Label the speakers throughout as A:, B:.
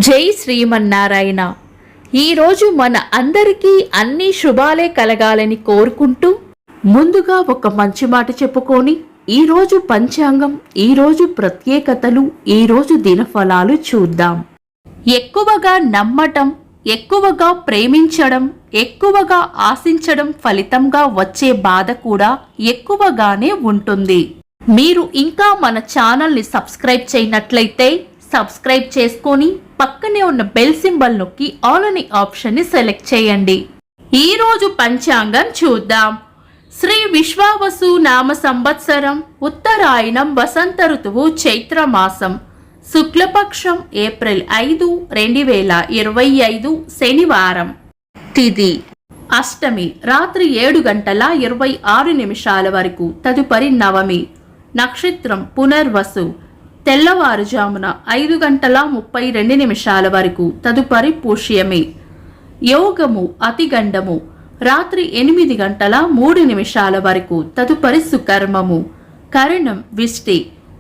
A: జై శ్రీమన్నారాయణ. ఈరోజు మన అందరికీ అన్ని శుభాలే కలగాలని కోరుకుంటూ ముందుగా ఒక మంచి మాట చెప్పుకొని ఈరోజు పంచాంగం, ఈరోజు ప్రత్యేకతలు, ఈరోజు దినఫలాలు చూద్దాం. ఎక్కువగా నమ్మటం, ఎక్కువగా ప్రేమించడం, ఎక్కువగా ఆశించడం ఫలితంగా వచ్చే బాధ కూడా ఎక్కువగానే ఉంటుంది. మీరు ఇంకా మన ఛానల్ని సబ్స్క్రైబ్ చేయనట్లయితే సబ్స్క్రైబ్ చేసుకొని పక్కనే ఉన్న బెల్ సింబల్ నొక్కి ఆల్ అనే ఆప్షన్ ని సెలెక్ట్ చేయండి. ఈ రోజు పంచాంగం చూద్దాం. శ్రీ విశ్వావసు నామ సంవత్సరం, ఉత్తరాయణం, వసంత ఋతువు, చైత్ర మాసం, శుక్లపక్షం, ఏప్రిల్ 5, 2025 శనివారం. తిథి అష్టమి, రాత్రి 7:26 వరకు. తదుపరి నవమి. నక్షత్రం పునర్వసు, తెల్లవారుజామున 5:32 వరకు. తదుపరి పుష్యమి. యోగము అతిగండము, రాత్రి 8:03 వరకు. తదుపరి సుకర్మము. కరణం విష్టి,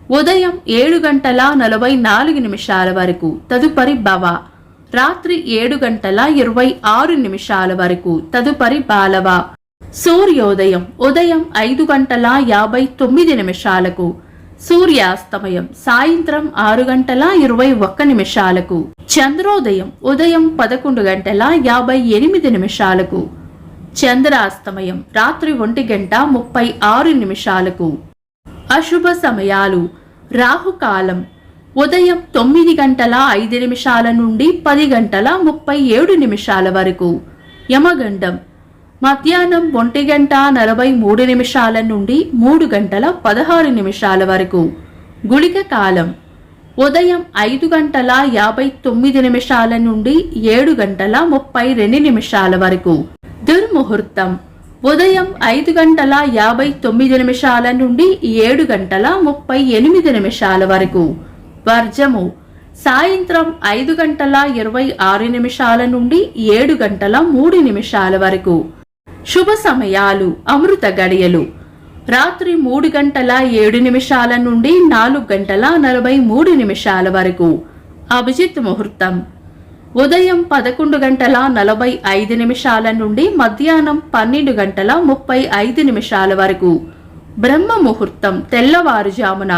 A: ఉదయం 7:44 వరకు. తదుపరి భవ, రాత్రి 7:26 వరకు. తదుపరి బాలవ. సూర్యోదయం ఉదయం 5:59. సూర్యాస్తమయం సాయంత్రం 6:21. చంద్రోదయం ఉదయం 11:58. చంద్రాస్తమయం రాత్రి 1:36. అశుభ సమయాలు. రాహుకాలం ఉదయం 9:05 నుండి 10:37 వరకు. యమగండం మధ్యాహ్నం 1:43 నుండి 3:16 వరకు. గుళిక కాలం ఉదయం 5:59 నుండి 7:32 వరకు. దుర్ముహూర్తం ఉదయం 5:59 నుండి 7:38 వరకు. వర్జము సాయంత్రం 5:26 నుండి 7:03 వరకు. శుభ సమయాలు. అమృత గడియలు రాత్రి 3:07 నుండి 4:43 వరకు. అభిజిత్ ముహూర్తం ఉదయం 11:45 నుండి మధ్యాహ్నం 12:35 వరకు. బ్రహ్మ ముహూర్తం తెల్లవారుజామున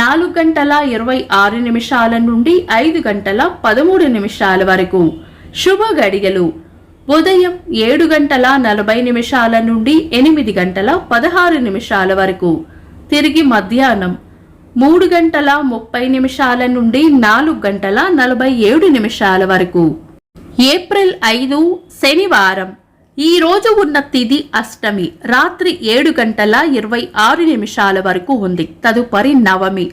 A: 4:26 నుండి 5:13 వరకు. శుభ గడియలు ఉదయం 7:40 నుండి 8:16 వరకు. తిరిగి మధ్యాహ్నం 3:30 నుండి 4:47 వరకు. ఏప్రిల్ 5 శనివారం. ఈ రోజు ఉన్న తిథి అష్టమి, రాత్రి 7:26 వరకు ఉంది. తదుపరి నవమి.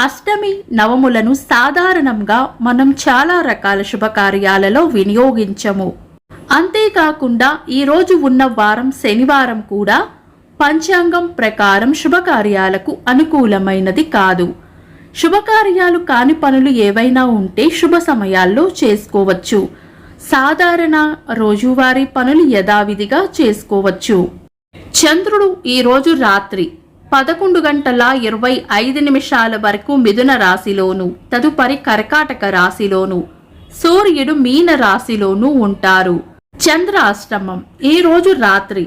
A: అష్టమి నవములను సాధారణంగా మనం చాలా రకాల శుభకార్యాలలో వినియోగించము. అంతేకాకుండా ఈరోజు ఉన్న వారం శనివారం కూడా పంచాంగం ప్రకారం శుభకార్యాలకు అనుకూలమైనది కాదు. శుభకార్యాలు కాని పనులు ఏవైనా ఉంటే శుభ సమయాల్లో చేసుకోవచ్చు. సాధారణ రోజువారీ పనులు యథావిధిగా చేసుకోవచ్చు. చంద్రుడు ఈరోజు రాత్రి 11:25 వరకు మిథున రాశిలోను, తదుపరి కర్కాటక రాశిలోను, సూర్యుడు మీన రాశిలోనూ ఉంటారు. చంద్రాష్టమం ఈ రోజు రాత్రి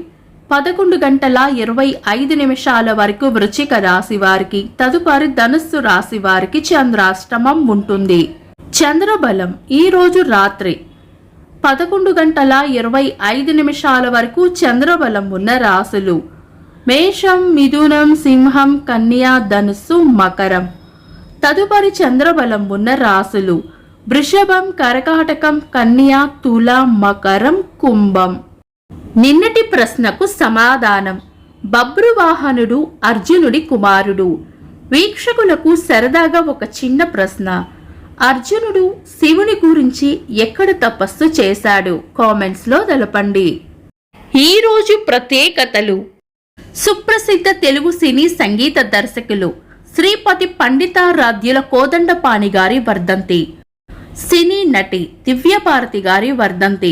A: 11:25 వరకు వృశ్చిక రాశి వారికి, తదుపరి ధనుస్సు రాశి వారికి చంద్రాష్టమం ఉంటుంది. చంద్రబలం ఈ రోజు రాత్రి 11:25 వరకు చంద్రబలం ఉన్న రాశులు మేషం, మిథునం, సింహం, కన్యా, ధనుస్సు, మకరం. తదుపరి చంద్రబలం ఉన్న రాశులు వృషభం, కర్కాటకం, కన్యా, తుల, మకరం, కుంభం. నిన్నటి ప్రశ్నకు సమాధానం. బభ్రువాహనుడు అర్జునుడి కుమారుడు. వీక్షకులకు సరదాగా ఒక చిన్న ప్రశ్న. అర్జునుడు శివుని గురించి ఎక్కడ తపస్సు చేశాడు? కామెంట్స్ లో తెలపండి. ఈ రోజు ప్రత్యేకతలు. సుప్రసిద్ధ తెలుగు సినీ సంగీత దర్శకులు శ్రీపతి పండితారాధ్యుల కోదండపాణి గారి వర్ధంతి. సినీ నటి దివ్యభారతి గారి వర్ధంతి.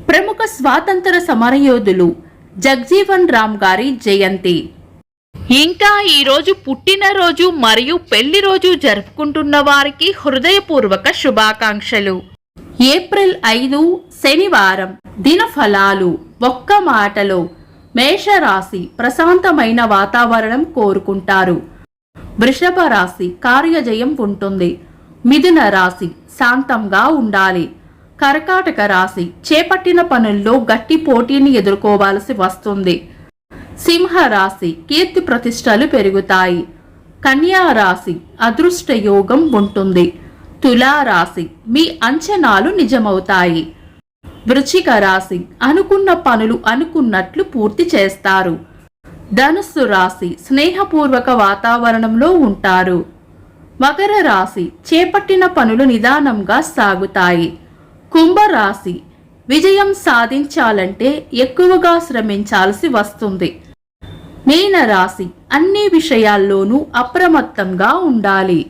A: ప్రముఖ స్వాతంత్ర సమరయోధులు జగ్జీవన్ రామ్ గారి జయంతి. ఇంకా ఈరోజు పుట్టినరోజు మరియు పెళ్లి రోజు జరుపుకుంటున్న వారికి హృదయపూర్వక శుభాకాంక్షలు. ఏప్రిల్ 5 శనివారం. దినఫలాలు. ఒక్క మాటలో మేషరాశి ప్రశాంతమైన వాతావరణం కోరుకుంటారు. వృషభ రాశి కార్యజయం ఉంటుంది. మిథున రాశి శాంతంగా ఉండాలి. కర్కాటక రాశి చేపట్టిన పనుల్లో గట్టి పోటీని ఎదుర్కోవాల్సి వస్తుంది. సింహరాశి కీర్తి ప్రతిష్టలు పెరుగుతాయి. కన్యా రాశి అదృష్ట యోగం ఉంటుంది. తులారాశి మీ అంచనాలు నిజమవుతాయి. వృశ్చిక రాశి అనుకున్న పనులు అనుకున్నట్లు పూర్తి చేస్తారు. ధనుస్సు రాశి స్నేహపూర్వక వాతావరణంలో ఉంటారు. మకర రాశి చేపట్టిన పనులు నిదానంగా సాగుతాయి. కుంభరాశి విజయం సాధించాలంటే ఎక్కువగా శ్రమించాల్సి వస్తుంది. మీనరాశి అన్ని విషయాల్లోనూ అప్రమత్తంగా ఉండాలి.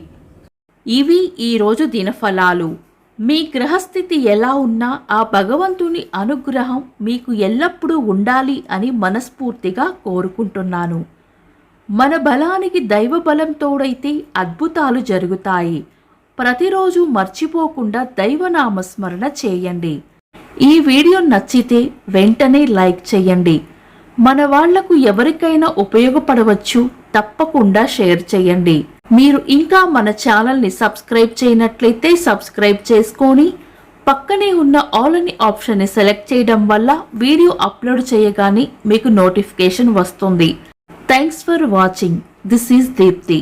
A: ఇవి ఈరోజు దినఫలాలు. మీ గ్రహస్థితి ఎలా ఉన్నా ఆ భగవంతుని అనుగ్రహం మీకు ఎల్లప్పుడూ ఉండాలి అని మనస్ఫూర్తిగా కోరుకుంటున్నాను. మన బలానికి దైవ బలం తోడైతే అద్భుతాలు జరుగుతాయి. ప్రతిరోజు మర్చిపోకుండా దైవనామస్మరణ చేయండి. ఈ వీడియో నచ్చితే వెంటనే లైక్ చేయండి. మన వాళ్లకు ఎవరికైనా ఉపయోగపడవచ్చు. తప్పకుండా షేర్ చేయండి. మీరు ఇంకా మన ఛానల్ని సబ్స్క్రైబ్ చేయనట్లయితే సబ్స్క్రైబ్ చేసుకొని పక్కనే ఉన్న ఆల్ అని ఆప్షన్ని సెలెక్ట్ చేయడం వల్ల వీడియో అప్లోడ్ చేయగానే మీకు నోటిఫికేషన్ వస్తుంది. Thanks for watching. This is Deepti.